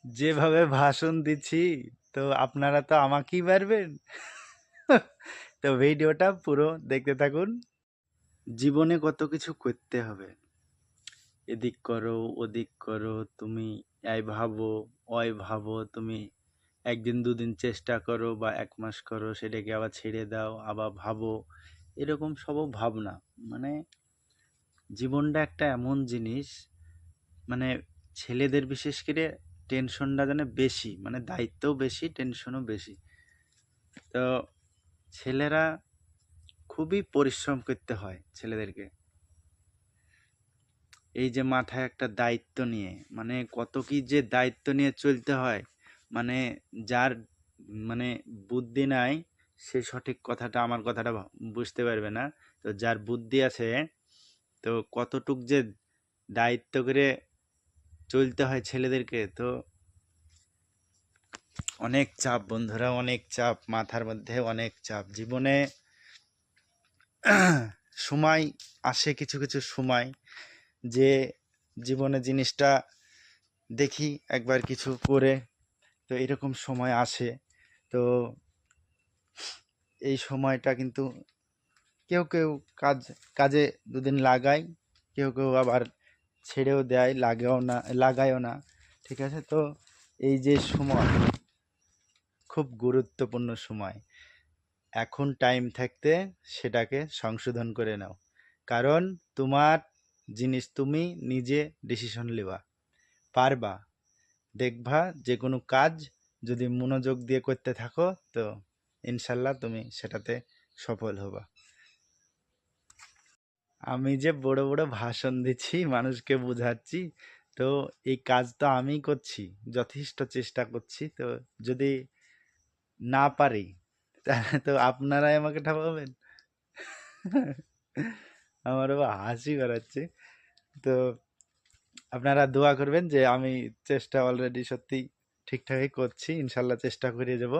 যেভাবে ভাষণ দিচ্ছি, তো আপনারা তো আমাকেই মারবেন। তো ভিডিওটা পুরো দেখতে থাকুন। জীবনে কত কিছু করতে হবে, এদিক করো ওদিক করো, তুমি এই ভাবো ওই ভাবো, তুমি একদিন দুদিন চেষ্টা করো বা 1 মাস করো, সেটাকে আবার ছেড়ে দাও, আবার ভাবো, এরকম সব ভাবনা। মানে জীবনটা একটা এমন জিনিস, মানে ছেলেদের বিশেষ করে টেনশনটা যেন বেশি, মানে দায়িত্বও বেশি, টেনশনও বেশি। তো ছেলেরা খুবই পরিশ্রম করতে হয় ছেলেদেরকে। এই যে মাথায় একটা দায়িত্ব নিয়ে, মানে কত কি যে দায়িত্ব নিয়ে চলতে হয়, মানে যার মানে বুদ্ধি নাই সে সঠিক কথাটা, আমার কথাটা বুঝতে পারবে না। তো যার বুদ্ধি আছে, তো কতটুক যে দায়িত্ব করে চলতে হয় ছেলেদেরকে, তো অনেক চাপ বন্ধুরা, অনেক চাপ, মাথার মধ্যে অনেক চাপ। জীবনে সময় আসে কিছু কিছু সময়, যে জীবনে জিনিসটা দেখি একবার কিছু করে, তো এরকম সময় আসে। তো এই সময়টা কিন্তু কেউ কেউ কাজে দুদিন লাগায়, কেউ কেউ আবার ছেড়েও দেয়, লাগায়ও না। ঠিক আছে, তো এই যে সময় খুব গুরুত্বপূর্ণ সময়, এখন টাইম থাকতে সেটাকে সংশোধন করে নাও। কারণ তোমার জিনিস, তুমি নিজে ডিসিশন নেবা, পারবা, দেখবা যে কোনো কাজ যদি মনোযোগ দিয়ে করতে থাকো, তো ইনশাল্লাহ তুমি সেটাতে সফল হবা। আমি যে বড় বড় ভাষণ দিচ্ছি, মানুষকে বোঝাচ্ছি, তো এই কাজ তো আমিই করছি, যথেষ্ট চেষ্টা করছি। তো যদি না পারি, তাহলে তো আপনারাই আমাকে ঠাপাবেন। আমারও হাসি বেড়াচ্ছে। তো আপনারা দোয়া করবেন যে আমি চেষ্টা অলরেডি সত্যি ঠিকঠাকই করছি, ইনশাল্লাহ চেষ্টা করে যাব।